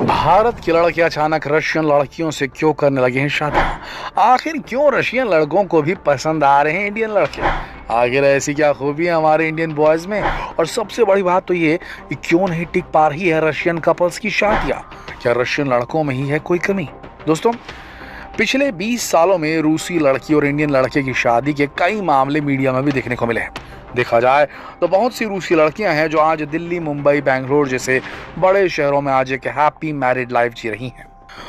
भारत के लड़के अचानक रशियन लड़कियों से क्यों करने लगे हैं शादी? आखिर क्यों रशियन लड़कों को भी पसंद आ रहे हैं इंडियन लड़के? आखिर ऐसी क्या खूबी है हमारे इंडियन बॉयज में? और सबसे बड़ी बात तो ये कि क्यों नहीं टिक पा रही है रशियन कपल्स की शादियां? क्या रशियन लड़कों में ही है कोई कमी? दोस्तों, पिछले 20 सालों में रूसी लड़की और इंडियन लड़के की शादी के कई मामले मीडिया में भी देखने को मिले हैं। देखा जाए तो बहुत सी रूसी लड़कियां हैं जो आज दिल्ली, मुंबई, बेंगलोर जैसे बड़े शहरों में आज एक हैप्पी मैरिड लाइफ जी रही हैं।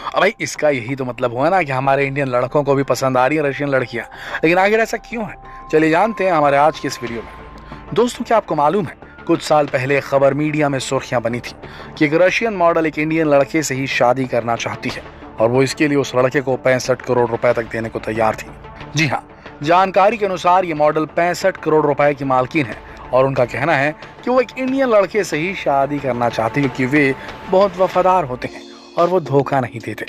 अब भाई इसका यही तो मतलब हुआ ना कि हमारे इंडियन लड़कों को भी पसंद आ रही है रशियन लड़कियां। लेकिन आखिर ऐसा क्यों है? चलिए जानते हैं हमारे आज की इस वीडियो में। दोस्तों, क्या आपको मालूम है कुछ साल पहले खबर मीडिया में सुर्खियां बनी थी कि एक रशियन मॉडल एक इंडियन लड़के से ही शादी करना चाहती है और वो इसके लिए उस लड़के को 65 करोड़ रुपए तक देने को तैयार थी। जी हाँ, जानकारी के अनुसार ये मॉडल 65 करोड़ रुपए की मालकिन है और उनका कहना है कि वो एक इंडियन लड़के से ही शादी करना चाहती है क्योंकि वे बहुत वफादार होते हैं और वो धोखा नहीं देते।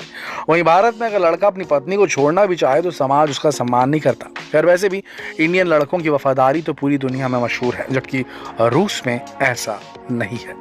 वहीं भारत में अगर लड़का अपनी पत्नी को छोड़ना भी चाहे तो समाज उसका सम्मान नहीं करता। खैर, वैसे भी इंडियन लड़कों की वफादारी तो पूरी दुनिया में मशहूर है, जबकि रूस में ऐसा नहीं है।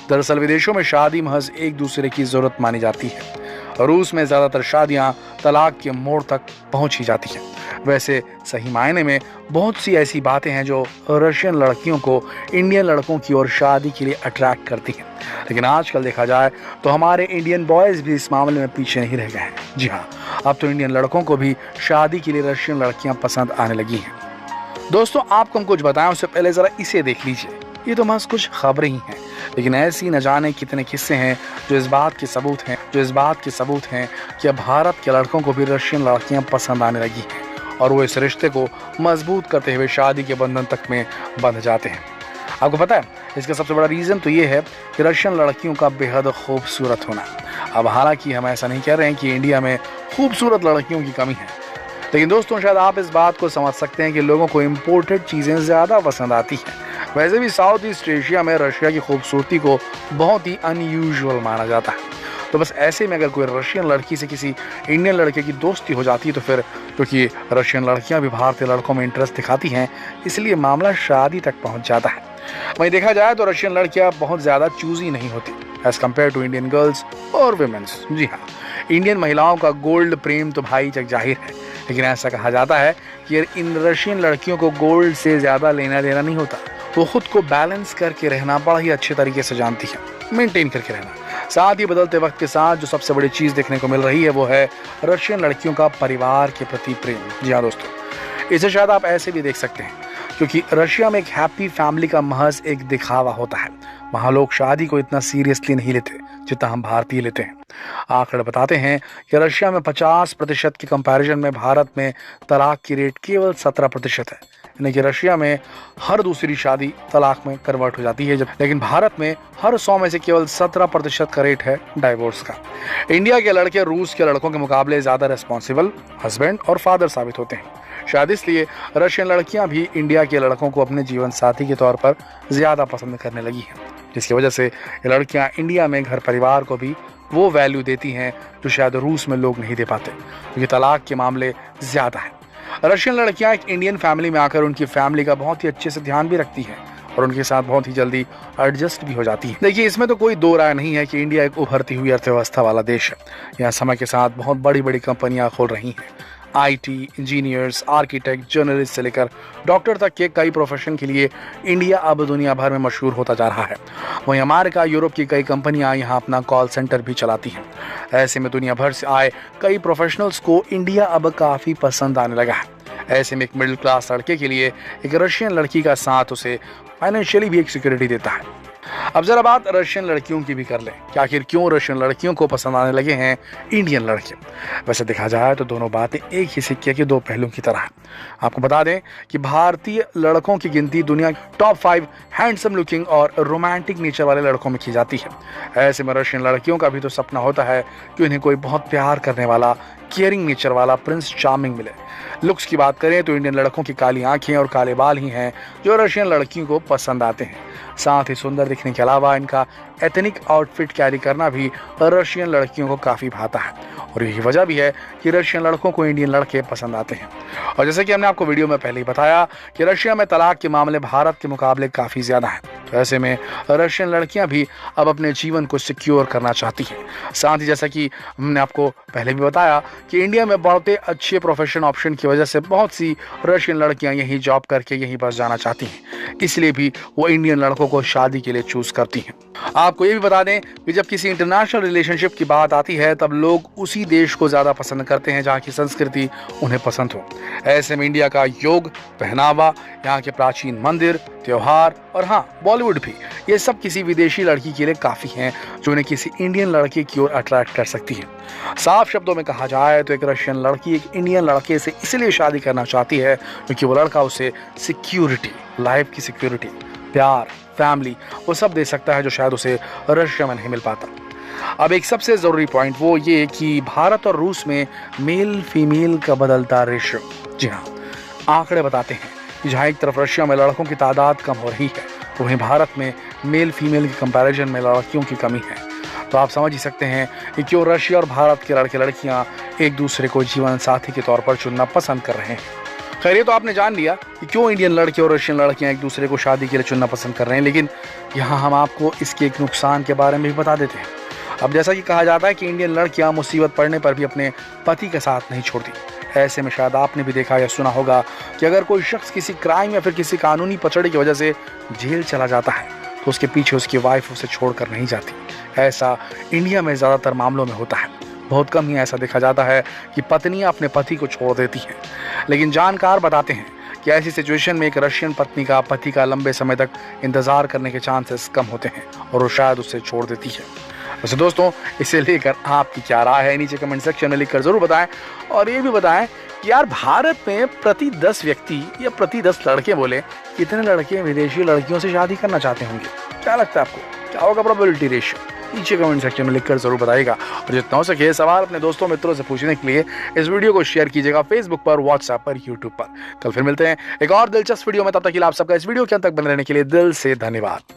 दरअसल विदेशों में शादी महज एक दूसरे की जरूरत मानी जाती है। रूस में ज्यादातर शादियां तलाक के मोड़ तक पहुंची जाती हैं। वैसे सही मायने में बहुत सी ऐसी बातें हैं जो रशियन लड़कियों को इंडियन लड़कों की ओर शादी के लिए अट्रैक्ट करती हैं। लेकिन आजकल देखा जाए तो हमारे इंडियन बॉयज भी इस मामले में पीछे नहीं रह गए हैं। जी हाँ, अब तो इंडियन लड़कों को भी शादी के लिए रशियन लड़कियां पसंद आने लगी हैं। दोस्तों, आपको हम कुछ बताएं उससे पहले जरा इसे देख लीजिए। ये तो महज कुछ खबरें ही हैं, लेकिन ऐसी न जाने कितने किस्से हैं जो इस बात के सबूत हैं कि अब भारत के लड़कों को भी रशियन लड़कियां पसंद आने लगी हैं और वो इस रिश्ते को मजबूत करते हुए शादी के बंधन तक में बंध जाते हैं। आपको पता है, इसका सबसे बड़ा रीजन तो ये है कि रशियन लड़कियों का बेहद खूबसूरत होना। अब हालांकि हम ऐसा नहीं कह रहे हैं कि इंडिया में खूबसूरत लड़कियों की कमी है, लेकिन दोस्तों शायद आप इस बात को समझ सकते हैं कि लोगों को इम्पोर्टेड चीजें ज्यादा पसंद आती हैं। वैसे भी साउथ ईस्ट एशिया में रशिया की खूबसूरती को बहुत ही अनयूजुअल माना जाता है। तो बस ऐसे में अगर कोई रशियन लड़की से किसी इंडियन लड़के की दोस्ती हो जाती है तो फिर, क्योंकि रशियन लड़कियां भी भारतीय लड़कों में इंटरेस्ट दिखाती हैं, इसलिए मामला शादी तक पहुंच जाता है। वहीं देखा जाए तो रशियन लड़कियां बहुत ज्यादा चूजी नहीं होती as compared to Indian girls और वुमेन्स। जी हाँ, इंडियन महिलाओं का गोल्ड प्रेम तो भाई जग जाहिर है, लेकिन ऐसा कहा जाता है कि इन रशियन लड़कियों को गोल्ड से ज्यादा लेना देना नहीं होता। वो खुद को बैलेंस करके रहना बड़ा ही अच्छे तरीके से जानती है, मेंटेन करके रहना। साथ ही बदलते वक्त के साथ जो सबसे बड़ी चीज देखने को मिल रही है वो है रशियन लड़कियों का परिवार के प्रति प्रेम। जी हाँ दोस्तों, इसे शायद आप ऐसे भी देख सकते हैं क्योंकि रशिया में एक हैप्पी फैमिली का महज एक दिखावा होता है। वहाँ लोग शादी को इतना सीरियसली नहीं लेते जितना हम भारतीय लेते हैं। आंकड़े बताते हैं कि रशिया में 50% के कंपैरिजन में भारत में तलाक की रेट केवल 17% है। यानी कि रशिया में हर दूसरी शादी तलाक में कन्वर्ट हो जाती है, लेकिन भारत में हर 100 में से केवल 17% का रेट है डाइवोर्स का। इंडिया के लड़के रूस के लड़कों के मुकाबले ज्यादा रिस्पॉन्सिबल हस्बैंड और फादर साबित होते हैं। शायद इसलिए रशियन लड़कियां भी इंडिया के लड़कों को अपने जीवन साथी के तौर पर ज्यादा पसंद करने लगी हैं, जिसकी वजह से ये लड़कियां इंडिया में घर परिवार को भी वो वैल्यू देती हैं जो शायद रूस में लोग नहीं दे पाते, क्योंकि तलाक के मामले ज्यादा हैं। रशियन लड़कियां एक इंडियन फैमिली में आकर उनकी फैमिली का बहुत ही अच्छे से ध्यान भी रखती हैं और उनके साथ बहुत ही जल्दी एडजस्ट भी हो जाती है। देखिए, इसमें तो कोई दो राय नहीं है कि इंडिया एक उभरती हुई अर्थव्यवस्था वाला देश है। यहाँ समय के साथ बहुत बड़ी बड़ी कंपनियां खोल रही हैं। IT, इंजीनियर्स, आर्किटेक्ट, जर्नलिस्ट से लेकर डॉक्टर तक के कई प्रोफेशन के लिए इंडिया अब दुनिया भर में मशहूर होता जा रहा है। वहीं अमेरिका, यूरोप की कई कंपनियां यहां अपना कॉल सेंटर भी चलाती हैं। ऐसे में दुनिया भर से आए कई प्रोफेशनल्स को इंडिया अब काफ़ी पसंद आने लगा है। ऐसे में एक मिडिल क्लास लड़के के लिए एक रशियन लड़की का साथ उसे फाइनेंशियली भी एक सिक्योरिटी देता है। अब जरा बात रशियन लड़कियों की भी कर लें कि आखिर क्यों रशियन लड़कियों को पसंद आने लगे हैं इंडियन लड़के। वैसे देखा जाए तो दोनों बातें एक ही सिक्के के दो पहलू की तरह हैं। आपको बता दें कि भारतीय लड़कों की गिनती दुनिया के टॉप 5 हैंडसम लुकिंग और रोमांटिक नेचर वाले लड़कों में की जाती है। ऐसे में रशियन लड़कियों का भी तो सपना होता है कि उन्हें कोई बहुत प्यार करने वाला, केयरिंग नेचर वाला प्रिंस चार्मिंग मिले। लुक्स की बात करें तो इंडियन लड़कों की काली आंखें और काले बाल ही हैं जो रशियन लड़कियों को पसंद आते हैं। साथ ही सुंदर दिखने के अलावा इनका एथनिक आउटफिट कैरी करना भी रशियन लड़कियों को काफ़ी भाता है और यही वजह भी है कि रशियन लड़कों को इंडियन लड़के पसंद आते हैं। और जैसे कि हमने आपको वीडियो में पहले ही बताया कि रशिया में तलाक के मामले भारत के मुकाबले काफ़ी ज़्यादा हैं, तो ऐसे में रशियन लड़कियां भी अब अपने जीवन को सिक्योर करना चाहती हैं। साथ ही जैसा कि हमने आपको पहले भी बताया कि इंडिया में बढ़ते अच्छे प्रोफेशन ऑप्शन की वजह से बहुत सी रशियन लड़कियां यहीं जॉब करके यहीं बस जाना चाहती हैं, इसलिए भी वो इंडियन लड़कों को शादी के लिए चूज करती हैं। आपको ये भी बता दें कि जब किसी इंटरनेशनल रिलेशनशिप की बात आती है तब लोग उसी देश को ज़्यादा पसंद करते हैं जहाँ की संस्कृति उन्हें पसंद हो। ऐसे में इंडिया का योग, पहनावा, यहाँ के प्राचीन मंदिर, त्योहार और हाँ बॉलीवुड भी, ये सब किसी विदेशी लड़की के लिए काफ़ी हैं जो उन्हें किसी इंडियन लड़के की ओर अट्रैक्ट कर सकती है। साफ शब्दों में कहा जाए तो एक रशियन लड़की एक इंडियन लड़के से इसलिए शादी करना चाहती है क्योंकि वो लड़का उसे सिक्योरिटी, लाइफ की सिक्योरिटी, प्यार, फैमिली वो सब दे सकता है जो शायद उसे रशिया में नहीं मिल पाता। अब एक सबसे ज़रूरी पॉइंट वो ये कि भारत और रूस में मेल फीमेल का बदलता रेशियो, जी हाँ, आंकड़े बताते हैं कि जहाँ एक तरफ रशिया में लड़कों की तादाद कम हो रही है तो वहीं भारत में मेल फीमेल के कंपैरिजन में लड़कियों की कमी है। तो आप समझ ही सकते हैं कि क्यों रशिया और भारत के लड़के लड़कियाँ एक दूसरे को जीवन साथी के तौर पर चुनना पसंद कर रहे हैं। खैर ये तो आपने जान लिया कि क्यों इंडियन लड़के और रशियन लड़कियां एक दूसरे को शादी के लिए चुनना पसंद कर रहे हैं, लेकिन यहाँ हम आपको इसके एक नुकसान के बारे में भी बता देते हैं। अब जैसा कि कहा जाता है कि इंडियन लड़कियां मुसीबत पड़ने पर भी अपने पति के साथ नहीं छोड़ती। ऐसे में शायद आपने भी देखा या सुना होगा कि अगर कोई शख्स किसी क्राइम या फिर किसी कानूनी पचड़े की वजह से जेल चला जाता है तो उसके पीछे उसकी वाइफ उसे छोड़कर नहीं जाती। ऐसा इंडिया में ज़्यादातर मामलों में होता है। बहुत कम ही ऐसा देखा जाता है कि पत्नियां अपने पति को छोड़ देती हैं, लेकिन जानकार बताते हैं कि ऐसी सिचुएशन में एक रशियन पत्नी का पति का लंबे समय तक इंतजार करने के चांसेस कम होते हैं और वो शायद उससे छोड़ देती है। वैसे दोस्तों, इसे लेकर आपकी क्या राय है नीचे कमेंट सेक्शन में लिखकर जरूर बताएं और ये भी बताएं कि यार भारत में प्रति 10 व्यक्ति या प्रति 10 लड़के बोले कितने लड़के विदेशी लड़कियों से शादी करना चाहते होंगे? क्या लगता है आपको, क्या होगा प्रोबेबिलिटी रेशियो? नीचे कमेंट सेक्शन में लिखकर जरूर बताइएगा और जितना हो सके सवाल अपने दोस्तों मित्रों से पूछने के लिए इस वीडियो को शेयर कीजिएगा फेसबुक पर, व्हाट्सएप पर, यूट्यूब पर। कल फिर मिलते हैं एक और दिलचस्प वीडियो में, तब तक के लिए आप सबका इस वीडियो के अंत तक बने रहने के लिए दिल से धन्यवाद।